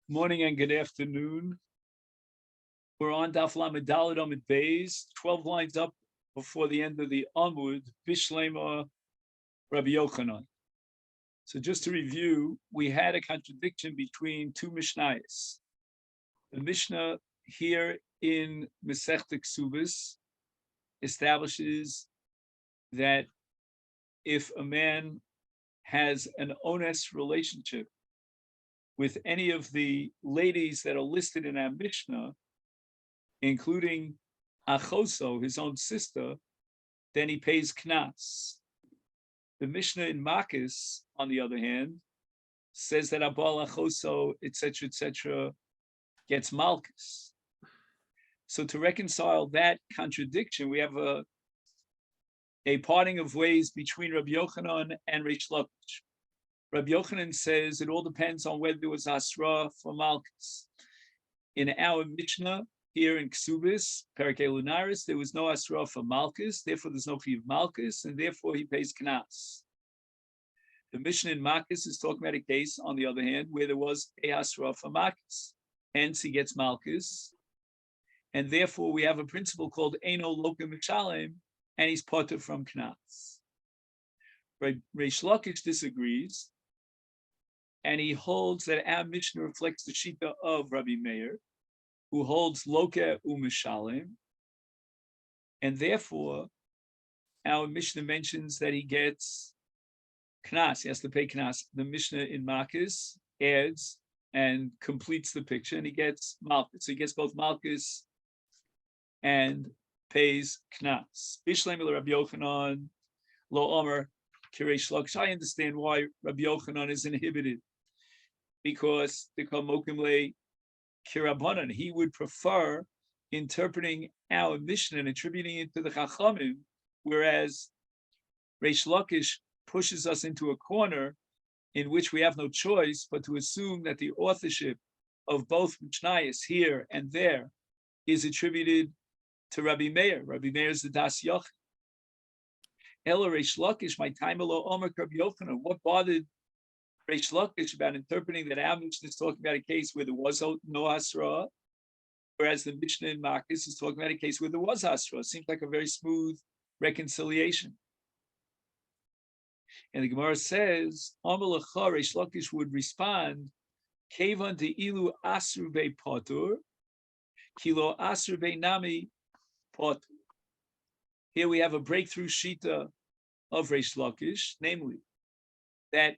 Morning and good afternoon. We're on Daf Lamed Daled Amud Beis, 12 lines up before the end of the Amud, Bishlema Rabbi Yochanan. So just to review, we had a contradiction between two Mishnayos. The Mishnah here in Masechet Ketuvot establishes that if a man has an honest relationship with any of the ladies that are listed in our Mishnah, including Achoso, his own sister, then he pays Knas. The Mishnah in Makis, on the other hand, says that Abal Achoso, etc., gets Malchus. So to reconcile that contradiction, we have a parting of ways between Rabbi Yochanan and Reish Lakish. Rabbi Yochanan says it all depends on whether there was Asra for Malchus. In our Mishnah here in Ksubis, Perikei Lunaris, there was no Asra for Malchus, therefore there's no fee of Malchus, and therefore he pays Knas. The Mishnah in Malchus is talking about a case, on the other hand, where there was a Asra for Malchus. Hence he gets Malchus, and therefore we have a principle called Eino Loka Mishalem, and he's potter from Knas. Reish Lakish disagrees, and he holds that our Mishnah reflects the Shita of Rabbi Meir, who holds Loka U'Mishalem, and therefore our Mishnah mentions that he gets Knas, he has to pay Knas. The Mishnah in Makis adds and completes the picture, and he gets Malchus. So he gets both Malchus and pays Knas. Bishlem Rabbi Yochanan Lo Omer Kireish Lakish. I understand why Rabbi Yochanan is inhibited, because the Kalmokimle Kirabanan, he would prefer interpreting our Mishnah and attributing it to the Chachamim, whereas Reish Lakish pushes us into a corner in which we have no choice but to assume that the authorship of both Mishnayos here and there is attributed to Rabbi Meir. Rabbi Meir is the Das Yoch. Ela Reish Lakish, my time alo Omer Rabbi Yochanan. What bothered Reish Lakish about interpreting that our Mishnah is talking about a case where there was no Asra, whereas the Mishnah in Makis is talking about a case where there was Asra? It seems like a very smooth reconciliation. And the Gemara says, Amar Lecha, Reish Lakish would respond, Kevan de ilu asru be potur, kilo asru be nami potur. Here we have a breakthrough shita of Reish Lakish, namely that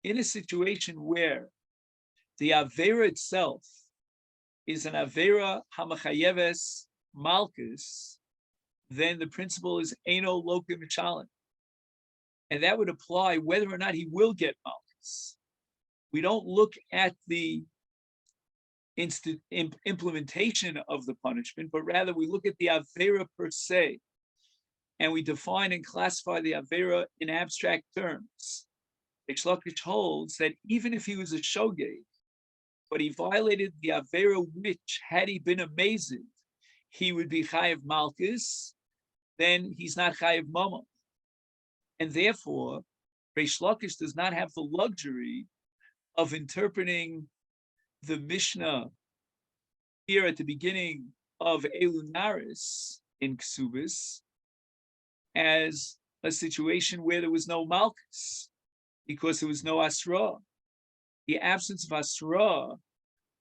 in a situation where the Avera itself is an Avera Hamachayeves Malchus, then the principle is Eino Loka Mishalem. And that would apply whether or not he will get Malchus. We don't look at the implementation of the punishment, but rather we look at the Avera per se, and we define and classify the Avera in abstract terms. Reish Lakish holds that even if he was a shogeg, but he violated the Avera, which, had he been amazing, he would be Chayav Malchus, then he's not Chayav Mama. And therefore, Reish Lakish does not have the luxury of interpreting the Mishnah here at the beginning of Elunaris in Ksubis as a situation where there was no Malchus, because there was no Asra. The absence of Asra,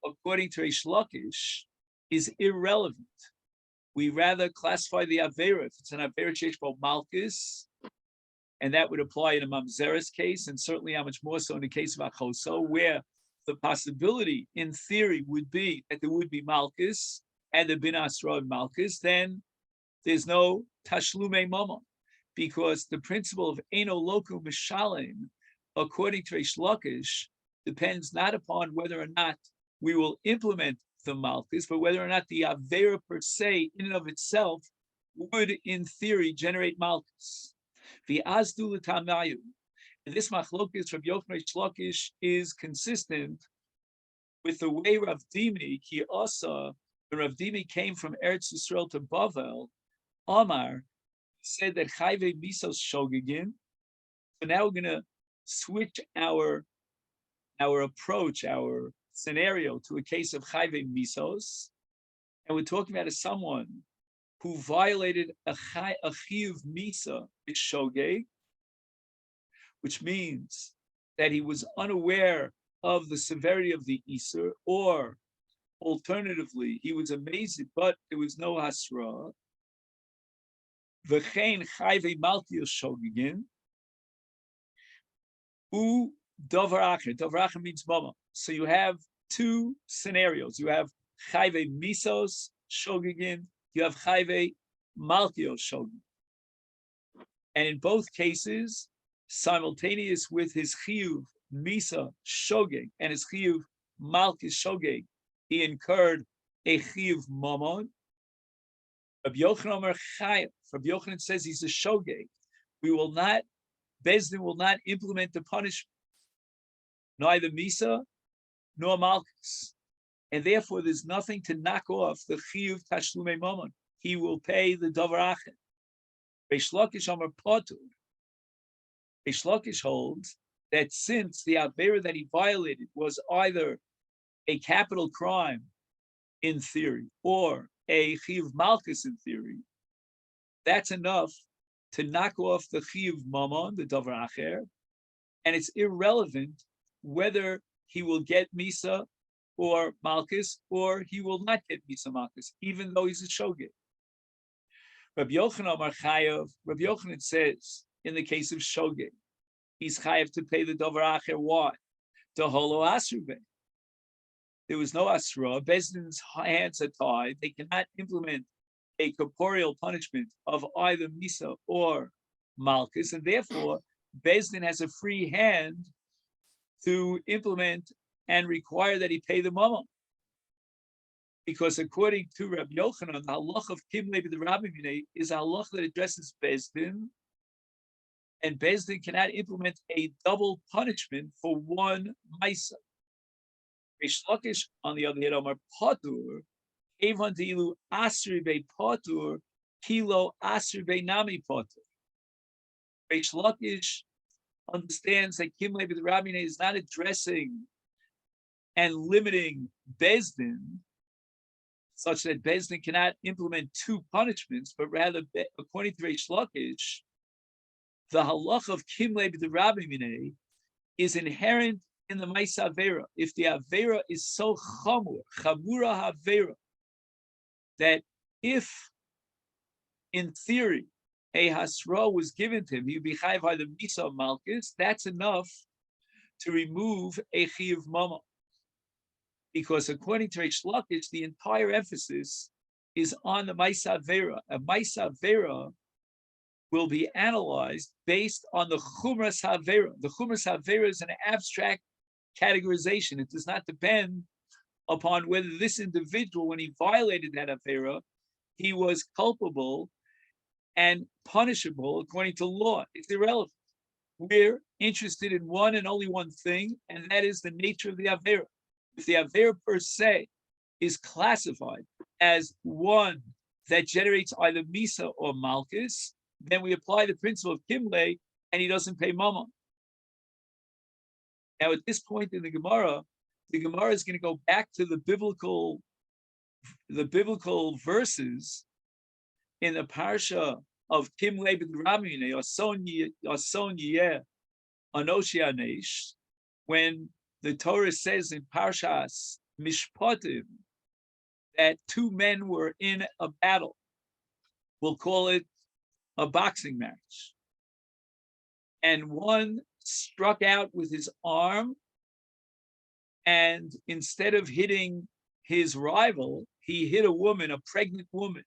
according to Reish Lakish, is irrelevant. We rather classify the Avera, if it's an Avera Sheish Malchus, and that would apply in a Mamzeres case, and certainly how much more so in the case of Achoso, where the possibility, in theory, would be that there would be Malchus, and there been Asra and Malchus, then there's no Tashlume Mama, because the principle of Eino Loku Mishalem, according to Reish Lakish, depends not upon whether or not we will implement the Malchus, but whether or not the Avera per se, in and of itself, would, in theory, generate Malchus. The Azdu L'Tamayu. And this Machlokes Rabbi Yochanan Reish Lakish is consistent with the way Rav Dimi, Ki Asa, when Rav Dimi came from Eretz Yisrael to Bavel, Amar said that Chayve Misos Shogegin. So now we're going to switch our approach, our scenario to a case of chayve misos, and we're talking about someone who violated a chiyuv misa b'shogeg, which means that he was unaware of the severity of the Isur, or alternatively, he was amazed, but there was no hasra. V'chein chayve malkios shogegin, u davar acher. Davar acher means mama. So you have two scenarios. You have chayve misos shogegin. You have chayve malkios shogegin. And in both cases, simultaneous with his chiyuv misa shogeg and his chiyuv malkis shogeg, he incurred a chiyuv mamon. Rabbi Yochanan says he's a shogeg. Bezdin will not implement the punishment, neither misa nor malchus, and therefore there's nothing to knock off the chiyuv tashlumei mamon. He will pay the davar acher. Reish Lakish Amar Potur. Reish Lakish holds that since the avera that he violated was either a capital crime in theory or a chiyuv malchus in theory, that's enough to knock off the chiyuv mamon, the davar acher, and it's irrelevant whether he will get misa or malchus or he will not get misa malchus, even though he's a shogeg. Rabbi Yochanan Amar Chayav. Rabbi Yochanan says in the case of shogeg, he's chayav to pay the davar acher. Why? The holo asrube. There was no asra. Bezdin's hands are tied. They cannot implement a corporeal punishment of either misa or malchus, and therefore Bezdin has a free hand to implement and require that he pay the mamon. Because according to Rabbi Yochanan, the halach of kimlei b'derabim is a halach that addresses Bezdin, and Bezdin cannot implement a double punishment for one maisa. Reish Lakish, on the other hand, Amar Potur, Evan Dilu Asri Be Potur, Kilo Asri Be Nami Potur. Reish Lakish understands that Kimlei B'Derabineh is not addressing and limiting Bezdin, such that Bezdin cannot implement two punishments, but rather, according to Reish Lakish, the halach of Kimlei B'Derabineh is inherent in the Maisa Avera. If the Avera is so chamura Avera, that if, in theory, a hasra was given to him, he'd be chayav by the misa of malchus, that's enough to remove a chiyuv mama. Because according to Reish Lakish, the entire emphasis is on the Maisa Avera. A Maisa Avera will be analyzed based on the Chumras Havera. The Chumras Havera is an abstract categorization. It does not depend upon whether this individual, when he violated that Havera, he was culpable and punishable according to law. It's irrelevant. We're interested in one and only one thing, and that is the nature of the Havera. If the Avera per se is classified as one that generates either Misa or Malchus, then we apply the principle of Kimlei, and he doesn't pay Mammon. Now, at this point in the Gemara is going to go back to the biblical verses in the parsha of Kimlei b'Derabineh, Yason Yeh Anoshi Anesh, when the Torah says in Parshas Mishpatim that two men were in a battle. We'll call it a boxing match. And one struck out with his arm, and instead of hitting his rival, he hit a woman, a pregnant woman.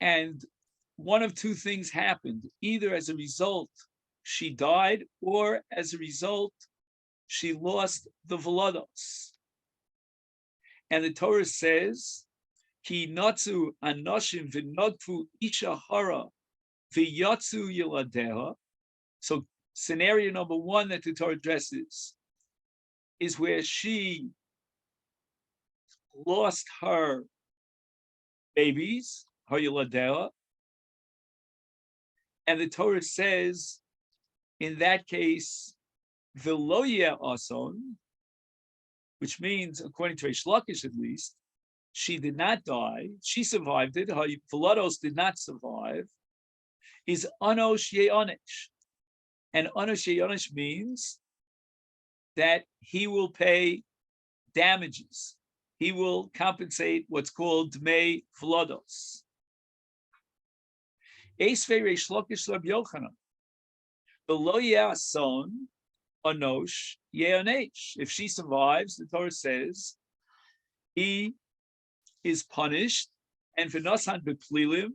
And one of two things happened. Either as a result, she died, or as a result, she lost the volados. And the Torah says, Ki notzu anoshim v'nodfu isha hara v'yotzu yiladeha. So scenario number one that the Torah addresses is where she lost her babies, her yiladeha. And the Torah says, in that case, v'lo yeh ason, which means, according to Reish Lakish at least, she did not die. She survived it. Her Velados did not survive. Is Anosh Yeonish. And Anosh Yeonish means that he will pay damages. He will compensate what's called Dmei Velados. Esvei Reish Lakish Rabbi Yochanan. The lo son anosh yeonesh. If she survives, the Torah says he is punished, and v'nosan beplilim,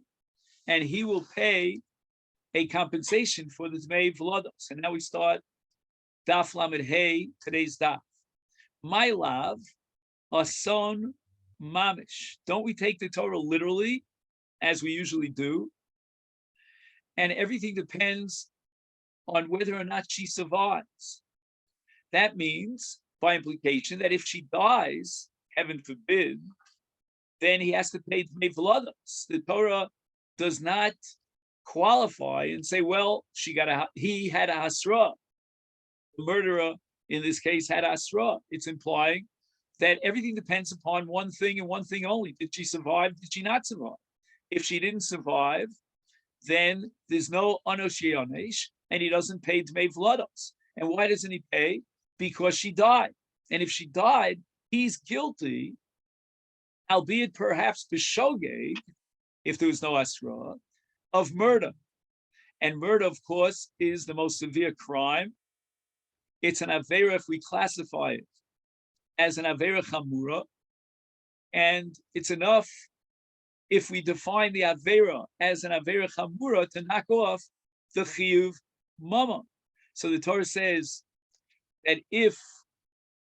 and he will pay a compensation for the Dmei Velados. And now we start Daf Lamed Hey, today's Daf. My love, a son mamish. Don't we take the Torah literally, as we usually do? And everything depends on whether or not she survives. That means, by implication, that if she dies, heaven forbid, then he has to pay Dmei Velados. The Torah does not qualify and say, well, he had a hasra. The murderer, in this case, had a hasra. It's implying that everything depends upon one thing and one thing only. Did she survive? Did she not survive? If she didn't survive, then there's no anosh yeonesh, and he doesn't pay Dmei Velados. And why doesn't he pay? Because she died. And if she died, he's guilty, albeit perhaps b'shogeg, if there was no asra, of murder. And murder, of course, is the most severe crime. It's an avera if we classify it as an avera chamura, and it's enough if we define the avera as an avera chamura to knock off the chiyuv mama. So the Torah says that if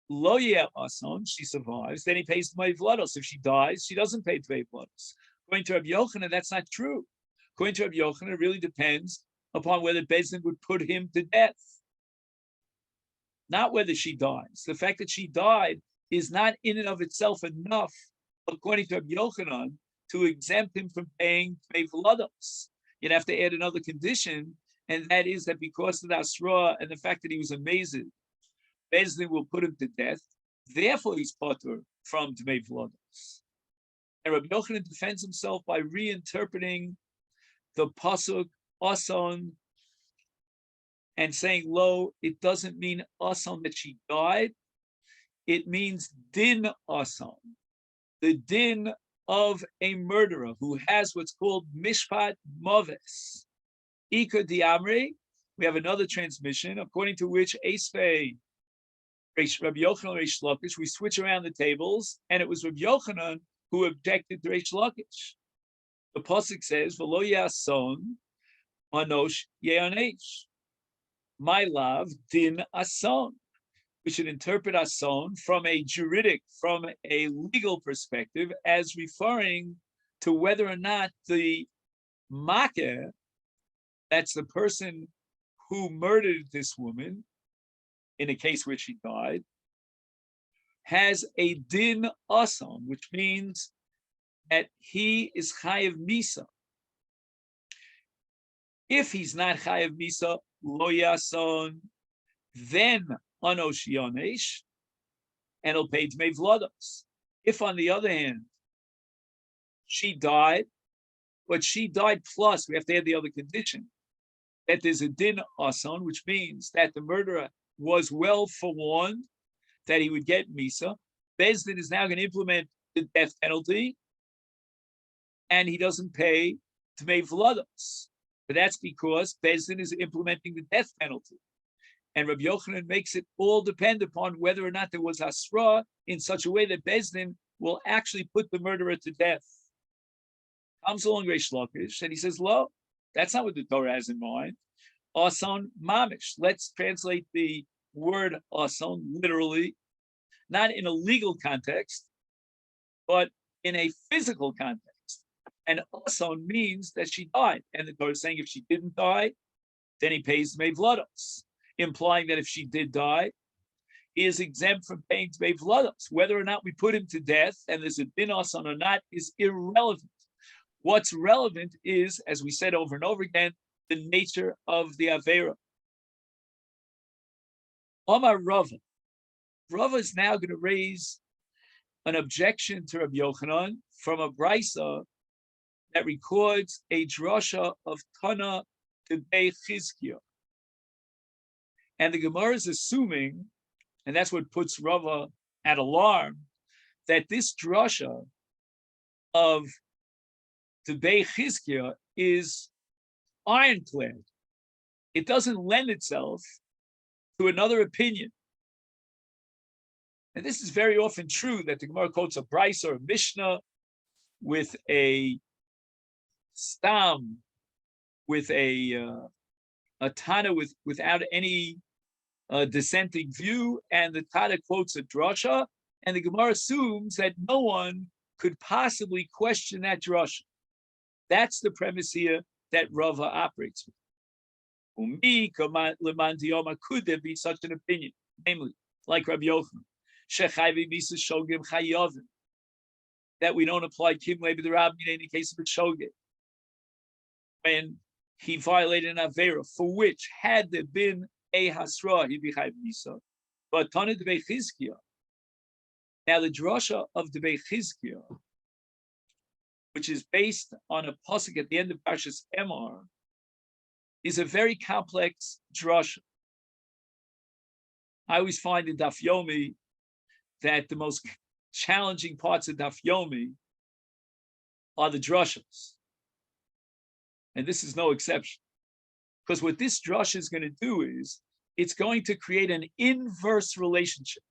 lo yeh ason, she survives, then he pays Dmei Velados. If she dies, she doesn't pay Dmei Velados. According to Rabbi Yochanan, that's not true. According to Rabbi Yochanan, it really depends upon whether Beis Din would put him to death, not whether she dies. The fact that she died is not in and of itself enough, according to Rabbi Yochanan, to exempt him from paying Dmei Velados. You'd have to add another condition, and that is that because of the Asra and the fact that he was amazing, Beis Din will put him to death. Therefore, he's potter from Dmei Velados. And Rabbi Yochanan defends himself by reinterpreting the pasuk ason and saying, "Lo, it doesn't mean ason that she died. It means din ason, the din of a murderer who has what's called mishpat moves." Ika diamri. We have another transmission according to which Esvei Rabbi Yochanan Reish Lakish, we switch around the tables, and it was Rabbi Yochanan who objected to Reish Lakish. The pasuk says, "V'lo yason anosh yeonesh." My love, din ason. We should interpret ason from a juridic, from a legal perspective, as referring to whether or not the makeh, that's the person who murdered this woman, in a case where she died, has a din ason, which means that he is chayav misa. If he's not chayav misa, lo yason, then anosh yonesh, and he'll pay Dmei Velados. If, on the other hand, she died, but she died plus, we have to add the other condition, that there's a din ason, which means that the murderer was well forewarned that he would get misa. Beis Din is now going to implement the death penalty, and he doesn't pay Dmei Velados. But that's because Beis Din is implementing the death penalty. And Rabbi Yochanan makes it all depend upon whether or not there was hasra in such a way that Beis Din will actually put the murderer to death. Comes along Reish Lakish, and he says, "Lo, that's not what the Torah has in mind. Ason mamish." Let's translate the word ason literally, not in a legal context, but in a physical context. And ason means that she died. And the Torah is saying if she didn't die, then he pays Dmei Velados, implying that if she did die, he is exempt from paying Dmei Velados. Whether or not we put him to death and there's a din ason or not is irrelevant. What's relevant is, as we said over and over again, the nature of the Avera. Omar Rava, Rava is now going to raise an objection to Rabbi Yochanan from a brisa that records a drasha of Tana to Bei Chizkiah. And the Gemara is assuming, and that's what puts Rava at alarm, that this drasha of the Bei Chizkiah is ironclad. It doesn't lend itself to another opinion. And this is very often true, that the Gemara quotes a brisa or a Mishnah with a stam, with a Tana without any dissenting view, and the Tana quotes a drasha, and the Gemara assumes that no one could possibly question that drasha. That's the premise here that Rava operates with. Could there be such an opinion? Namely, like Rabbi Yochanan, that we don't apply Kimle b'derab in the case of a shogeg, when he violated an avera for which, had there been a hasra, he'd be chayiv misa. But Tana de Bei Chizkiah. Now the drasha of the Bei Chizkiah, which is based on a pasuk at the end of Parshas Emor, is a very complex drasha. I always find in Daf Yomi that the most challenging parts of Daf Yomi are the drashas. And this is no exception. Because what this drasha is going to do is, it's going to create an inverse relationship.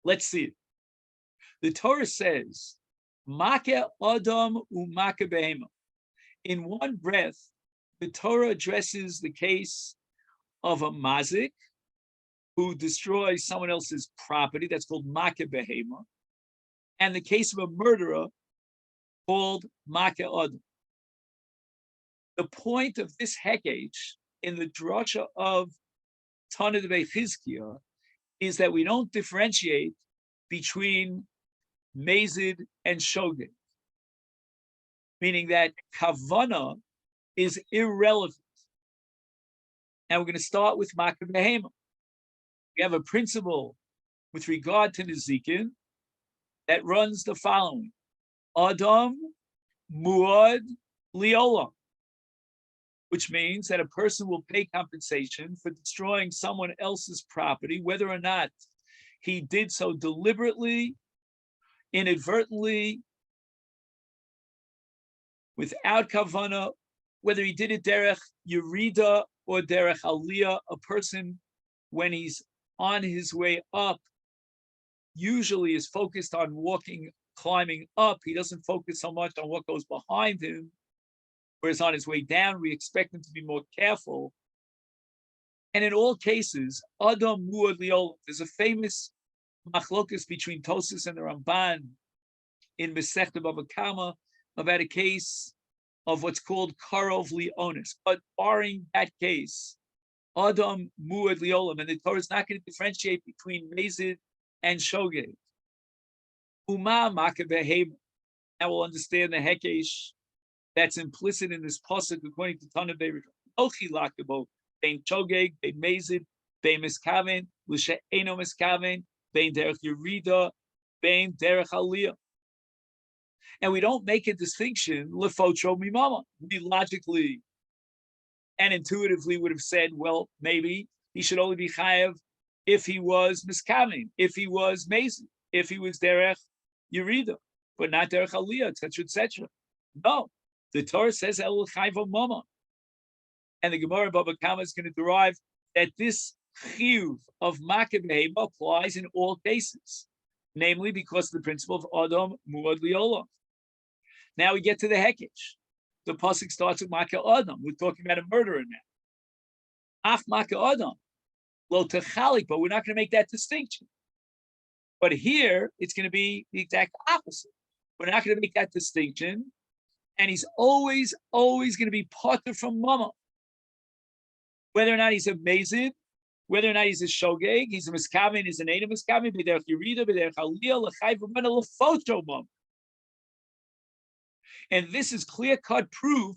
Let's see it. The Torah says, Make Adam u'Make Behema. In one breath, the Torah addresses the case of a mazik who destroys someone else's property, that's called Make Behema, and the case of a murderer called Make Adam. The point of this hekech in the drasha of Tana de Bei Chizkiah is that we don't differentiate between Mazid and Shogeg, meaning that Kavana is irrelevant. And we're going to start with Make Behema. We have a principle with regard to Nezikin that runs the following: Adam Muad Liolam, which means that a person will pay compensation for destroying someone else's property, whether or not he did so deliberately, inadvertently, without kavana, whether he did it derech yerida or derech aliyah. A person, when he's on his way up, usually is focused on climbing up. He doesn't focus so much on what goes behind him. Whereas on his way down, we expect him to be more careful. And in all cases, Adam Muad Liolam. There's a famous machlokas between Tosas and the Ramban in Masechet Bava Kama about a case of what's called Karov Lionis. But barring that case, Adam Muad Liolam, and the Torah is not going to differentiate between Mazid and Shogeg. Uma Make Behema. Now we'll understand the hekesh that's implicit in this pasuk according to Tana Bei Ochi Lakabo, Bein Shogeg, Bein Mazid, Bein Miskaven, L'she Eino Miskaven, Bein Derech Yerida, Bein Derech Aliyah. And we don't make a distinction, Lefotro Mimama. We logically and intuitively would have said, well, maybe he should only be chayav if he was Miskaven, if he was Mazid, if he was Derech Yerida, but not Derech Aliyah, etc., etc. No. The Torah says El Chayva Mama, and the Gemara Bava Kama is going to derive that this chiyuv of Make Behema applies in all cases, namely because of the principle of Adam Muad Liolam. Now we get to the hekech. The pasuk starts with Make Adam. We're talking about a murderer now. Af Make Adam lo techalik, but we're not going to make that distinction. But here it's going to be the exact opposite. We're not going to make that distinction. And he's always going to be potter from mama. Whether or not he's a mazid, whether or not he's a shogeg, he's a miskaven, he's an eina miskaven, b'derech yerida, b'derech aliyah, l'chayv v'mena l'foto mama. And this is clear-cut proof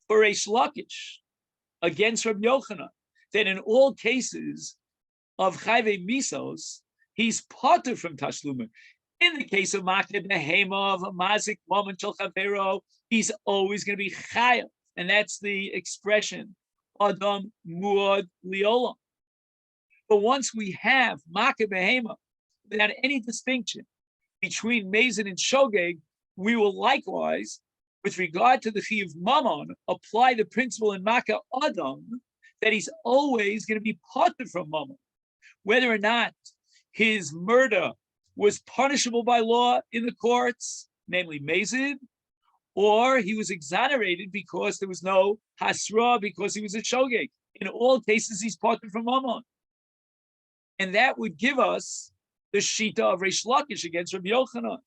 for Reish Lakish against Rabbi Yochanan, that in all cases of chayve misos, he's potter from Tashluma. In the case of Makeh Behema, of a Mazik moment Shel Chavero, he's always going to be Chayav. And that's the expression, Adam Muad Liolam. But once we have Makeh Behema, without any distinction between Mazin and Shogeg, we will likewise, with regard to the Chi of Mammon, apply the principle in Makeh Adam that he's always going to be parted from Mammon. Whether or not his murder was punishable by law in the courts, namely Mazin, or he was exonerated because there was no Hasra, because he was a Shogeg. In all cases, he's parted from Mammon. And that would give us the Shita of Reish Lakish against Rabbi Yochanan.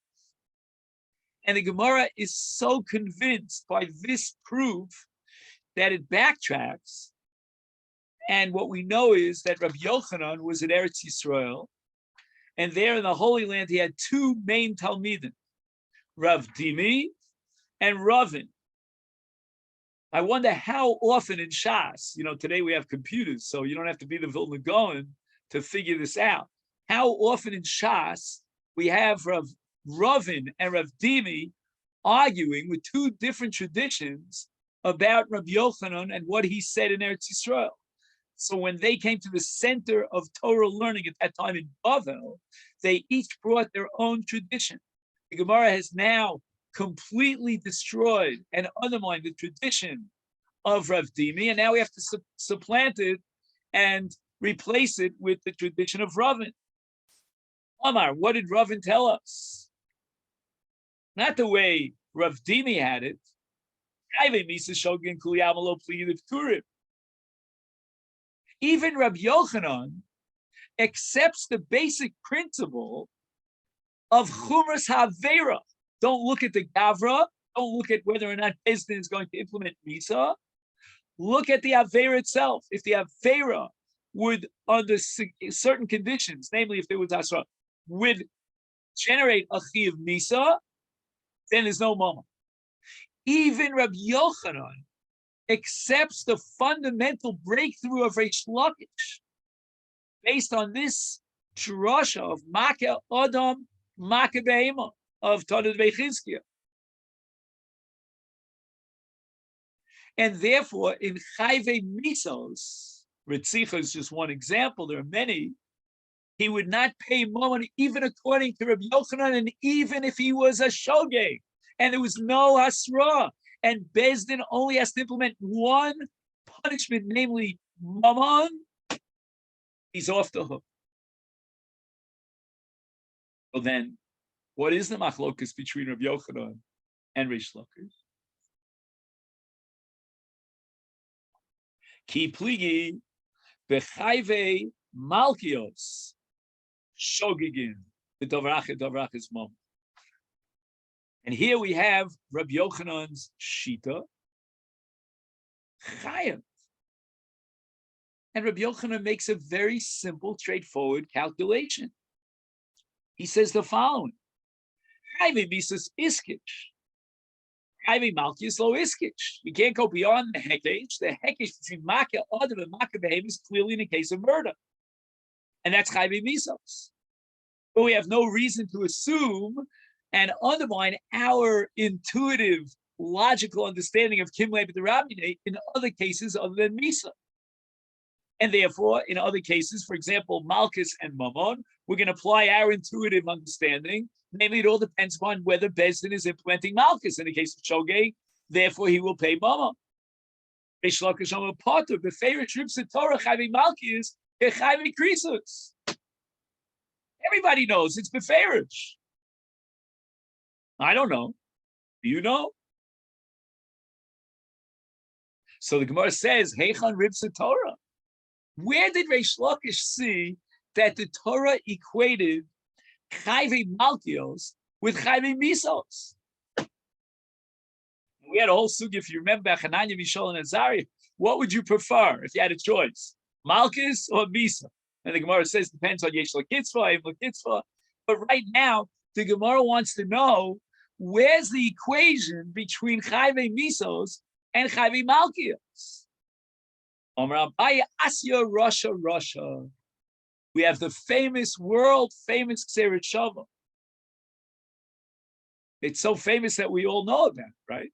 And the Gemara is so convinced by this proof that it backtracks. And what we know is that Rabbi Yochanan was in Eretz Yisrael, and there in the Holy Land he had two main Talmidim, Rav Dimi and Ravin. I wonder how often in Shas, today we have computers, so you don't have to be the Vilna Gaon to figure this out. How often in Shas we have Rav Ravin and Rav Dimi arguing with two different traditions about Rabbi Yochanan and what he said in Eretz Yisrael. So when they came to the center of Torah learning at that time in Bavel, they each brought their own tradition. The Gemara has now completely destroyed and undermined the tradition of Rav Dimi, and now we have to supplant it and replace it with the tradition of Ravin. Amar, what did Ravin tell us? Not the way Rav Dimi had it. Even Rabbi Yochanan accepts the basic principle of Chumras Havera. Don't look at the Gavra. Don't look at whether or not Bezdin is going to implement Misa. Look at the Avera itself. If the Avera would, under certain conditions, namely if there was Asra, would generate a Chi of Misa, then there's no moment. Even Rabbi Yochanan accepts the fundamental breakthrough of Reish Lakish based on this drasha of Makeh Adam, Makeh Behema of Tanit Bechizkiah. And therefore, in Chayve Misos, Ritzicha is just one example, there are many, he would not pay Mammon even according to Rabbi Yochanan, and even if he was a Shogeg, and there was no Hasra, and Bezdin only has to implement one punishment, namely Mammon, he's off the hook. So then, what is the machlokus between Rabbi Yochanan and Reish Lakish? Ki pligi bechayve malkios shogigin the davrach is mom. And here we have Rabbi Yochanan's shita chayav, and Rabbi Yochanan makes a very simple, straightforward calculation. He says the following: Chayve misas iskish. Chayve malkius lo iskish. We can't go beyond the hekesh. The hekesh between Makeh Adam and Makeh Behema is clearly in the case of murder, and that's Chayve misos. But we have no reason to assume and undermine our intuitive, logical understanding of Kimle B'Derabine in other cases other than Misa. And therefore, in other cases, for example, Malchus and Mammon, we're going to apply our intuitive understanding. Namely, it all depends upon whether Bezdin is implementing Malchus. In the case of Shogeg, therefore he will pay Mammon. Everybody knows it's Beferish. I don't know. Do you know? So the Gemara says, Heichan Ribsa Torah. Where did Reish Lakish see that the Torah equated Chayve Malkios with Chayve Misos? We had a whole sugi, if you remember, Hananya, Mishal, and Azariah. What would you prefer if you had a choice? Malchus or Misa? And the Gemara says, depends on Yesh Lakitzvah, Yesh Lakitzvah. But right now, the Gemara wants to know, where's the equation between Chayve Misos and Chayve Malkios? Omar Abaya Asya Rasha. We have the famous, world famous Kseret Shava. It's so famous that we all know about it, right?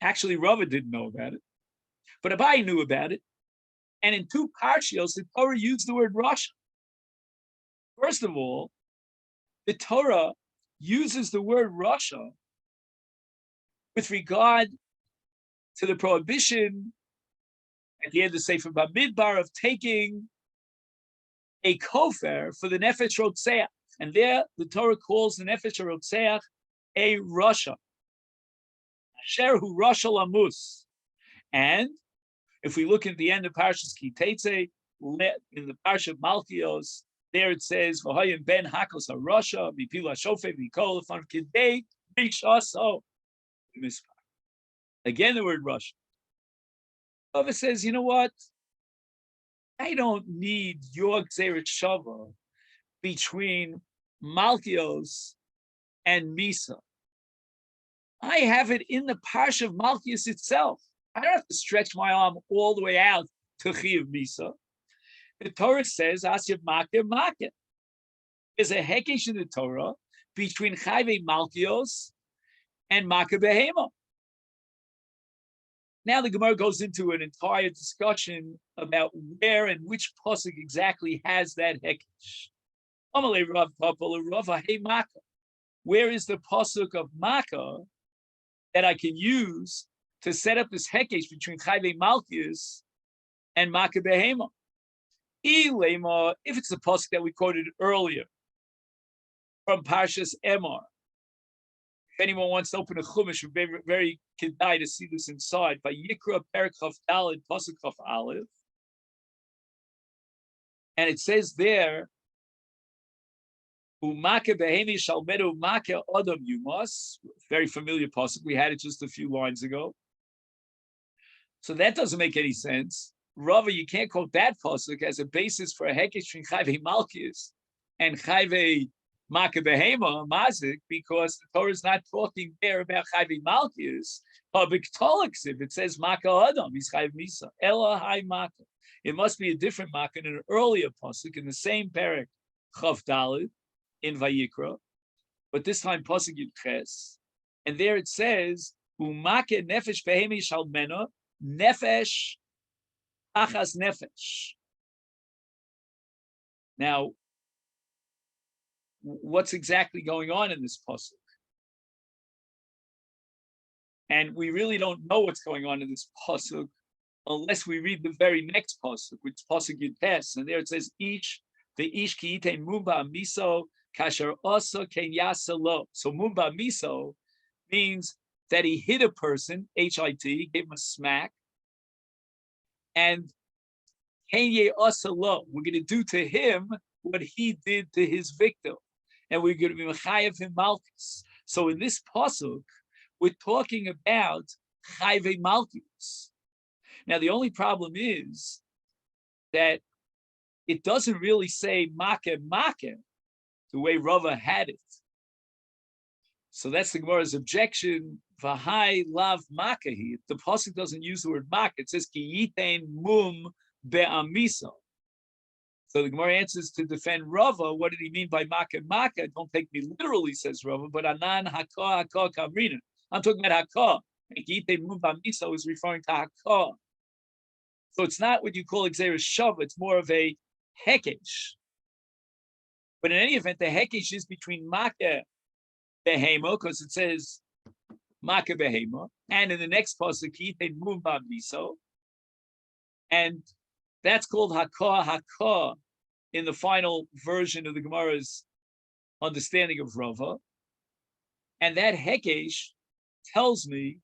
Actually, Rava didn't know about it, but Abai knew about it. And in two parshios, the Torah used the word Rasha. First of all, the Torah uses the word Rasha with regard to the prohibition at the end of Sefer Bamidbar of taking a kofer for the Nefesh Rotzeach. And there, the Torah calls the Nefesh Rotzeach a Rasha. Asher hu Rasha Lamus. And if we look at the end of Parshas Ki Teitze, in the Parsha of Malchios, there it says, "V'hoyim ben hakos harasha mipila shofet mikol from kidei rishaso." Again, the word Rasha. Rava says, you know what? I don't need your Gzeret Shava between Malchios and Misa. I have it in the Parsha of Malchios itself. I don't have to stretch my arm all the way out to Chiv Misa. The Torah says, Asyav Makir Makir. There's a hekesh in the Torah between Chayve Malchios and Makir Behema. Now the Gemara goes into an entire discussion about where and which pasuk exactly has that hekesh. Where is the pasuk of Makkah that I can use to set up this hekesh between Chayve Malchios and Makir Behema? If it's the pasuk that we quoted earlier from Parshas Emor. If anyone wants to open a chumash, very, very kedai to see this inside. By Yikra Perek Chaf Daled Pasuk Chaf Aleph, and it says there, "Umake behemi shalmedu umake adam yumas." Very familiar pasuk. We had it just a few lines ago. So that doesn't make any sense. Rava, you can't quote that pasuk as a basis for a hekesh between Chayve Malchios and Chayve Makir Behema, Mazik, because the Torah is not talking there about Chayve Malchios. If it says Makah Adam, he's Chayv Misa. Ela Hai Makah. It must be a different Makah in an earlier pasuk in the same perek Chav Daled in Vayikra, but this time pasuk Yud Ches, and there it says Umakeh Nefesh Behemi Shalmena Nefesh Achas Nefesh. Now, what's exactly going on in this pasuk? And we really don't know what's going on in this pasuk unless we read the very next pasuk, which is pasuk Yud Tes, and there it says Ish ve'ish ki yitein mumba miso kasher asa ken yasalo. So mumba miso means that he hit a person, HIT, gave him a smack, and Kenye Asalo, we're going to do to him what he did to his victim, and we're going to be Mechayev him Malchus. So in this pasuk, we're talking about Chayve Malchus. Now the only problem is that it doesn't really say Makeh Makeh the way Rava had it. So that's the Gemara's objection. V'hai lav Makahi. The pasuk doesn't use the word Makeh. It says Ki yitein mum be'amiso. So the Gemara answers to defend Rava. What did he mean by Makeh Makeh? Don't take me literally, says Rava, but anan hakah hakah kavrina. I'm talking about hakah. And Ki yitein mum be'amiso is referring to hakah. So it's not what you call Gzeres Shav. It's more of a hekesh. But in any event, the hekesh is between Makeh Behema, because it says Makeh Behema, and in the next pasuk, Yitein mum ba'amiso, and that's called Hakah Hakah in the final version of the Gemara's understanding of Rava. And that hekesh tells me,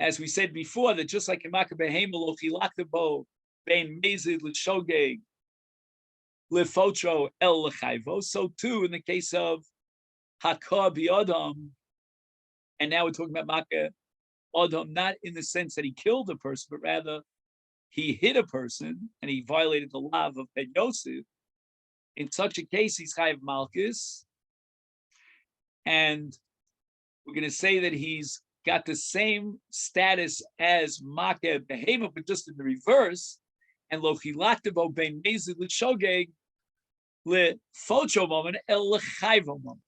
as we said before, that just like in Makeh Behema lo chilaktabo bein mezid l'shogeg lefotro el lechayvo, so too in the case of Hakah bi'adam, and now we're talking about Makeh Adam, not in the sense that he killed a person, but rather he hit a person and he violated the law of Ben Yosef. In such a case, he's Chayav Malchus, and we're going to say that he's got the same status as Makeh Behema, but just in the reverse. and lo chilaktavo ben mezid l'shogeg lefocho moment el lechayvo moment.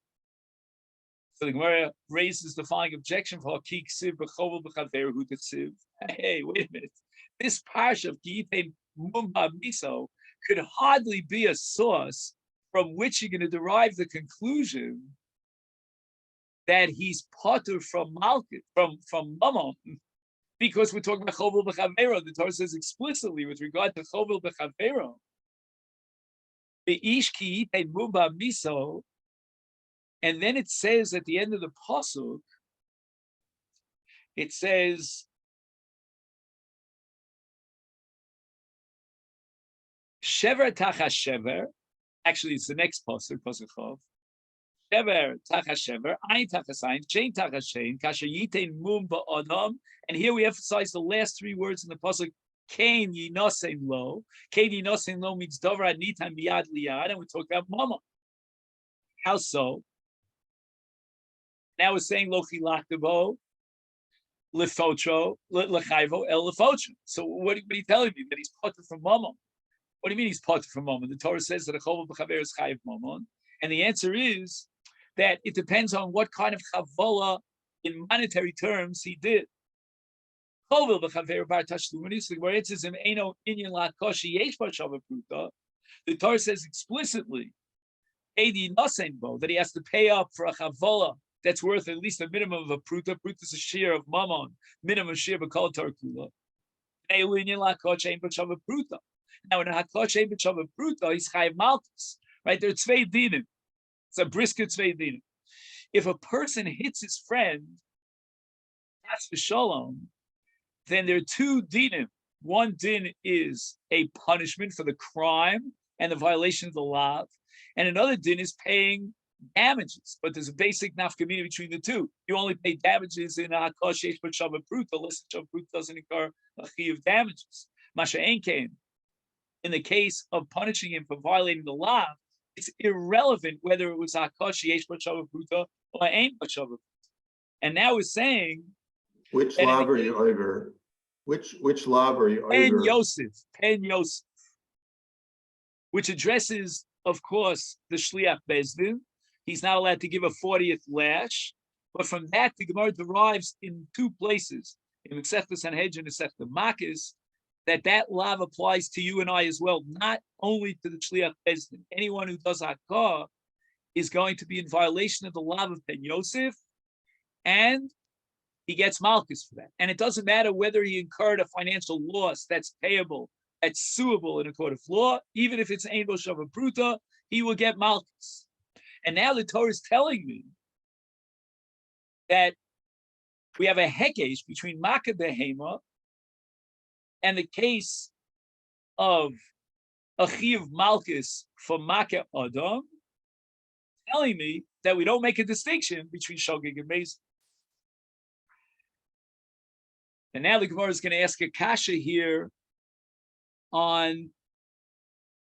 So the Gemara raises the following objection for ki ksiv b'chovel b'chaver hu ksiv. Hey, wait a minute. This parsha of Ki'itein Mumba Miso could hardly be a source from which you're going to derive the conclusion that he's potter from Malkut, from Mammon, because we're talking about Chovel B'Chavero. The Torah says explicitly with regard to Chovel B'Chavero, the Ish Ki'itein Mumba Miso, and then it says at the end of the pasuk, it says, Shever tachas shever. Actually, it's the next pasuk, pasuk Chav. Shever tachas shever, ayin tachas ayin, shein tachas shein, kasher yitein mum ba'adam. And here we emphasize the last three words in the pasuk. Kain yinosein lo. Kain yinosein lo means davar nitan miyad liyad, and we talk about mama. How so? Now we're saying lo chilaktavo lefotro lechayvo el lefotro. So what are you telling me? That he's potter from mama? What do you mean he's potter from mammon? The Torah says that a chovel b'chaver is chayiv mammon, and the answer is that it depends on what kind of chavola in monetary terms he did. Chovel b'chaver bar tashlumanis, where it says in eno inyan lakoshi yesh bar shava pruta, the Torah says explicitly edi nosein bo that he has to pay up for a chavola that's worth at least a minimum of a pruta. Pruta is a shear of mammon, minimum shear b'kol Torah kula. Eno inyan lakoshi yesh bar shava pruta. Now, in a hakoshe b'shava pruta, he's chayiv malchus, right? There are tzvei dinim. It's a brisket tzvei dinim. If a person hits his friend, that's the shalom, then there are two dinim. One din is a punishment for the crime and the violation of the law, and another din is paying damages. But there's a basic nafkamina between the two. You only pay damages in a hakoshe b'shava pruta, unless the shav pruta doesn't incur a chi of damages. Masha einkein. In the case of punishing him for violating the law, it's irrelevant whether it was Hakash Yesh B'Shava Pruta or Ain't B'Shava Pruta. And now we're saying which law are you over? Which law are you over? Pen Yosef, which addresses, of course, the Shliach Bezdin. He's not allowed to give a 40th lash, but from that the Gemara derives in two places, in Masechet Sanhedrin and Masechet Makis, that law applies to you and I as well, not only to the Shliach Bezdin. Anyone who does Hakah is going to be in violation of the law of Ben Yosef, and he gets Malchus for that. And it doesn't matter whether he incurred a financial loss that's payable, that's suable in a court of law, even if it's Ein Bo Shava Pruta, he will get Malchus. And now the Torah is telling me that we have a hekesh between Makkah Behema and the case of Achiv Malchus for Makkah Adam, telling me that we don't make a distinction between Shogeg and Mezid. And now the Gemara is going to ask a kasha here on